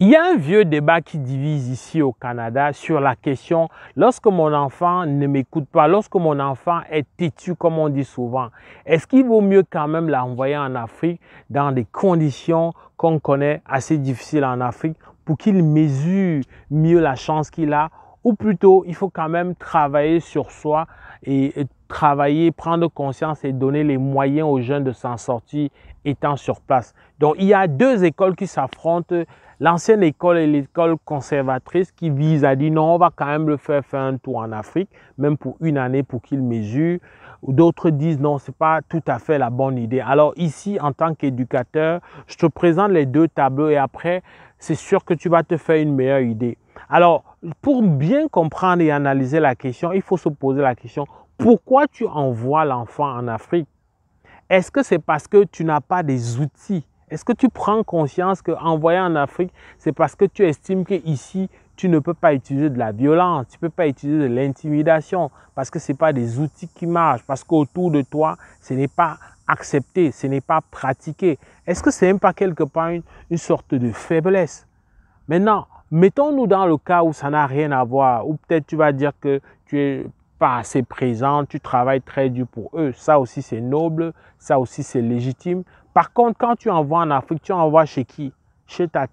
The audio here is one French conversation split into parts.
Il y a un vieux débat qui divise ici au Canada sur la question, lorsque mon enfant ne m'écoute pas, lorsque mon enfant est têtu, comme on dit souvent, est-ce qu'il vaut mieux quand même l'envoyer en Afrique dans des conditions qu'on connaît assez difficiles en Afrique pour qu'il mesure mieux la chance qu'il a, ou plutôt il faut quand même travailler sur soi et travailler, prendre conscience et donner les moyens aux jeunes de s'en sortir étant sur place. Donc il y a deux écoles qui s'affrontent. L'ancienne école et l'école conservatrice qui vise à dire non, on va quand même le faire un tour en Afrique, même pour une année pour qu'il mesure. D'autres disent non, ce n'est pas tout à fait la bonne idée. Alors ici, en tant qu'éducateur, je te présente les deux tableaux et après, c'est sûr que tu vas te faire une meilleure idée. Alors, pour bien comprendre et analyser la question, il faut se poser la question, pourquoi tu envoies l'enfant en Afrique? Est-ce que c'est parce que tu n'as pas des outils? Est-ce que tu prends conscience qu'envoyer en Afrique, c'est parce que tu estimes qu'ici, tu ne peux pas utiliser de la violence, tu ne peux pas utiliser de l'intimidation, parce que ce n'est pas des outils qui marchent, parce qu'autour de toi, ce n'est pas accepté, ce n'est pas pratiqué. Est-ce que ce n'est même pas quelque part une sorte de faiblesse? Maintenant, mettons-nous dans le cas où ça n'a rien à voir, ou peut-être tu vas dire que tu n'es pas assez présent, tu travailles très dur pour eux. Ça aussi, c'est noble, ça aussi, c'est légitime. Par contre, quand tu envoies en Afrique, tu envoies chez qui? Chez ta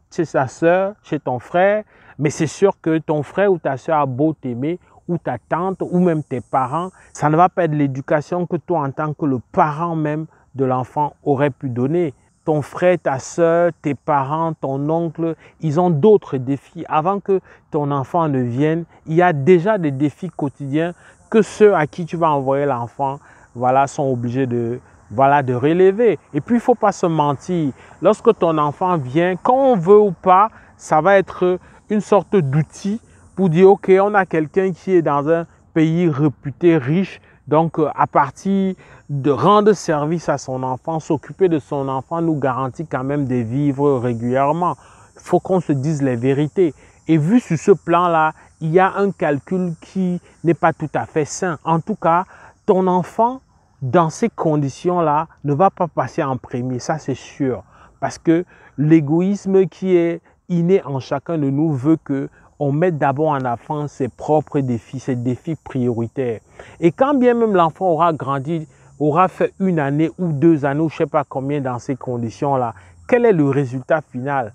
soeur, chez ton frère. Mais c'est sûr que ton frère ou ta soeur a beau t'aimer, ou ta tante, ou même tes parents, ça ne va pas être l'éducation que toi, en tant que le parent même de l'enfant, aurait pu donner. Ton frère, ta soeur, tes parents, ton oncle, ils ont d'autres défis. Avant que ton enfant ne vienne, il y a déjà des défis quotidiens que ceux à qui tu vas envoyer l'enfant, voilà, sont obligés de relever. Et puis, il ne faut pas se mentir. Lorsque ton enfant vient, quand on veut ou pas, ça va être une sorte d'outil pour dire, OK, on a quelqu'un qui est dans un pays réputé, riche. Donc, à partir de rendre service à son enfant, s'occuper de son enfant nous garantit quand même de vivre régulièrement. Il faut qu'on se dise les vérités. Et vu sur ce plan-là, il y a un calcul qui n'est pas tout à fait sain. En tout cas, ton enfant, dans ces conditions-là, ne va pas passer en premier, ça c'est sûr. Parce que l'égoïsme qui est inné en chacun de nous veut qu'on mette d'abord en avant ses propres défis, ses défis prioritaires. Et quand bien même l'enfant aura grandi, aura fait une année ou 2 années, ou je ne sais pas combien dans ces conditions-là, quel est le résultat final?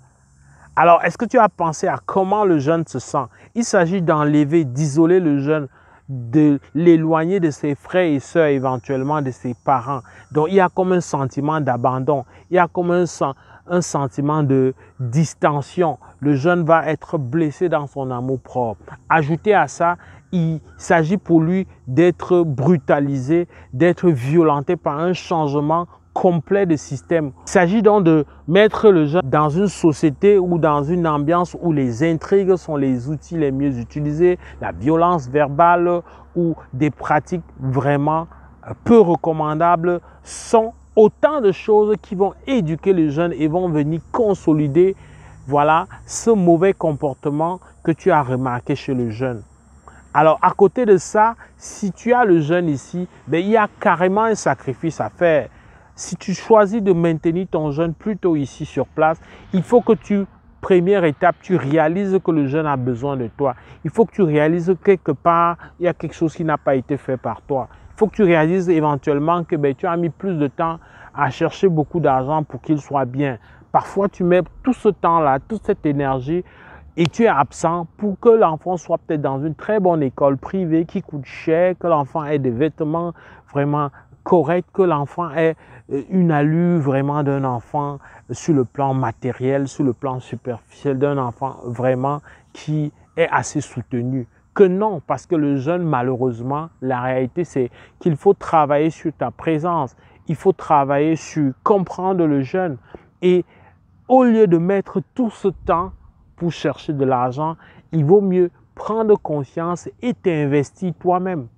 Alors, est-ce que tu as pensé à comment le jeune se sent? Il s'agit d'enlever, d'isoler le jeune, de l'éloigner de ses frères et sœurs, éventuellement de ses parents. Donc, il y a comme un sentiment d'abandon, il y a comme un sentiment de distension. Le jeune va être blessé dans son amour-propre. Ajouté à ça, il s'agit pour lui d'être brutalisé, d'être violenté par un changement complet de système. Il s'agit donc de mettre le jeune dans une société ou dans une ambiance où les intrigues sont les outils les mieux utilisés, la violence verbale ou des pratiques vraiment peu recommandables sont autant de choses qui vont éduquer les jeunes et vont venir consolider, voilà, ce mauvais comportement que tu as remarqué chez le jeune. Alors, à côté de ça, si tu as le jeune ici, il y a carrément un sacrifice à faire. Si tu choisis de maintenir ton jeune plutôt ici sur place, il faut que première étape, tu réalises que le jeune a besoin de toi. Il faut que tu réalises que quelque part, il y a quelque chose qui n'a pas été fait par toi. Il faut que tu réalises éventuellement que tu as mis plus de temps à chercher beaucoup d'argent pour qu'il soit bien. Parfois, tu mets tout ce temps-là, toute cette énergie et tu es absent pour que l'enfant soit peut-être dans une très bonne école privée qui coûte cher, que l'enfant ait des vêtements vraiment corrects, que l'enfant ait une allure vraiment d'un enfant sur le plan matériel, sur le plan superficiel, d'un enfant vraiment qui est assez soutenu. Que non, parce que le jeune, malheureusement, la réalité, c'est qu'il faut travailler sur ta présence. Il faut travailler sur comprendre le jeune. Et au lieu de mettre tout ce temps pour chercher de l'argent, il vaut mieux prendre conscience et t'investir toi-même.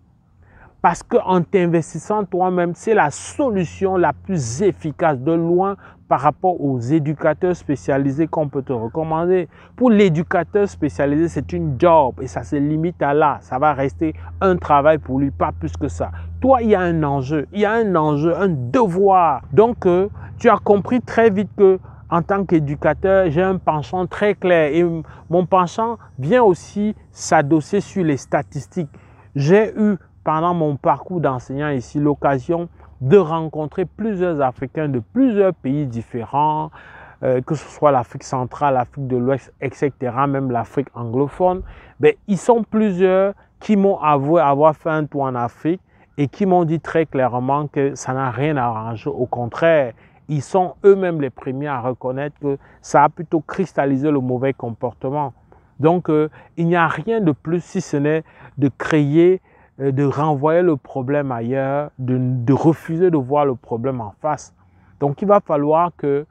Parce qu'en t'investissant toi-même, c'est la solution la plus efficace de loin par rapport aux éducateurs spécialisés qu'on peut te recommander. Pour l'éducateur spécialisé, c'est une job et ça se limite à là. Ça va rester un travail pour lui, pas plus que ça. Toi, il y a un enjeu, un devoir. Donc, tu as compris très vite que en tant qu'éducateur, j'ai un penchant très clair et mon penchant vient aussi s'adosser sur les statistiques. J'ai eu, pendant mon parcours d'enseignant ici, l'occasion de rencontrer plusieurs Africains de plusieurs pays différents, que ce soit l'Afrique centrale, l'Afrique de l'Ouest, etc., même l'Afrique anglophone. Mais ils sont plusieurs qui m'ont avoué avoir fait un tour en Afrique et qui m'ont dit très clairement que ça n'a rien arrangé. Au contraire, ils sont eux-mêmes les premiers à reconnaître que ça a plutôt cristallisé le mauvais comportement. Donc, il n'y a rien de plus si ce n'est de créer, de renvoyer le problème ailleurs, de refuser de voir le problème en face. Donc, il va falloir que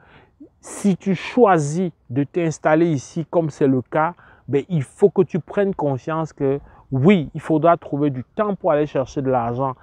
si tu choisis de t'installer ici, comme c'est le cas, ben, il faut que tu prennes conscience que oui, il faudra trouver du temps pour aller chercher de l'argent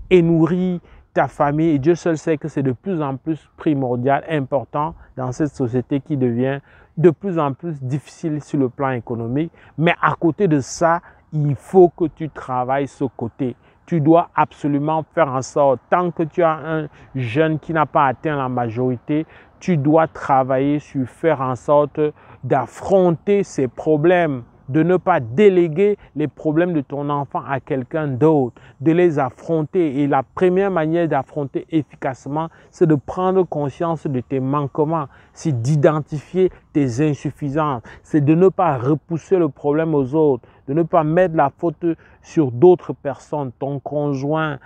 et nourrir ta famille. Et Dieu seul sait que c'est de plus en plus primordial, important dans cette société qui devient de plus en plus difficile sur le plan économique. Mais à côté de ça, il faut que tu travailles ce côté. Tu dois absolument faire en sorte, tant que tu as un jeune qui n'a pas atteint la majorité, tu dois travailler sur faire en sorte d'affronter ces problèmes, de ne pas déléguer les problèmes de ton enfant à quelqu'un d'autre, de les affronter. Et la première manière d'affronter efficacement, c'est de prendre conscience de tes manquements, c'est d'identifier tes insuffisances, c'est de ne pas repousser le problème aux autres, de ne pas mettre la faute sur d'autres personnes, ton conjoint,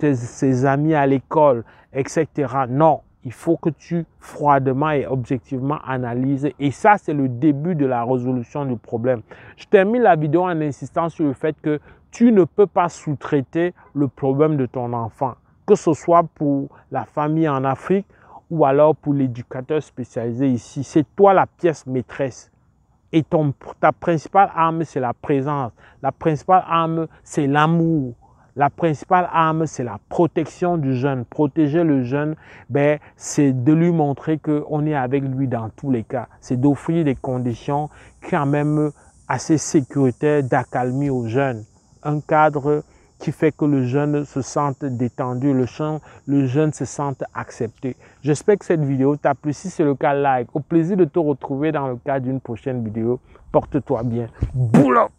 ses amis à l'école, etc. Non. Il faut que tu froidement et objectivement analyses. Et ça, c'est le début de la résolution du problème. Je termine la vidéo en insistant sur le fait que tu ne peux pas sous-traiter le problème de ton enfant, que ce soit pour la famille en Afrique ou alors pour l'éducateur spécialisé ici. C'est toi la pièce maîtresse. Et ta principale arme, c'est la présence. La principale arme, c'est l'amour. La principale arme, c'est la protection du jeune. Protéger le jeune, ben, c'est de lui montrer qu'on est avec lui dans tous les cas. C'est d'offrir des conditions quand même assez sécuritaires d'accalmie au jeune. Un cadre qui fait que le jeune se sente détendu, le jeune se sente accepté. J'espère que cette vidéo t'a plu. Si c'est le cas, like. Au plaisir de te retrouver dans le cadre d'une prochaine vidéo. Porte-toi bien. Boulot!